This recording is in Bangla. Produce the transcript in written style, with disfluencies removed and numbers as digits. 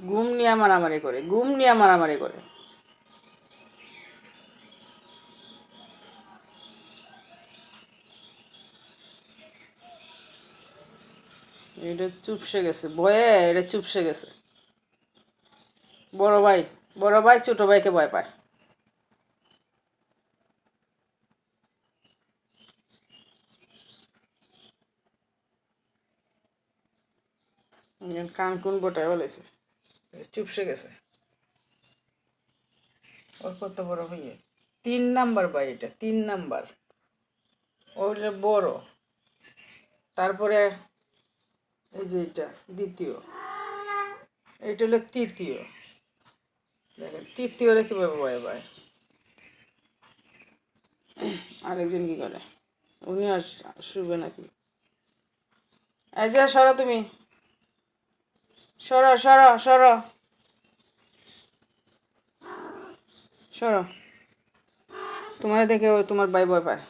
ঘুম নিয়ে মারামারি করে, ঘুম নিয়ে মারামারি করে। এটা চুপসে গেছে, ভয়ে এটা চুপসে গেছে। বড় ভাই, বড় ভাই ছোট ভাইকে ভয় পায়। কান কুন গোটায় বলেছে, চুপসে গেছে। ওর কত বড় ভাইয়ে, 3 নাম্বার ভাই, এটা 3 নাম্বার। ওইটা বড়, তারপরে এই যে এটা দ্বিতীয়, এইটা হলো তৃতীয়। দেখেন তৃতীয়টা কীভাবে ভয় পায়। আরেকজন কি করে, উনি আর শুবে নাকি? এই যে সরো তুমি, সরো সরো সরো সরো, তোমার দেখে ও তোমার ভাই ভয় পায়।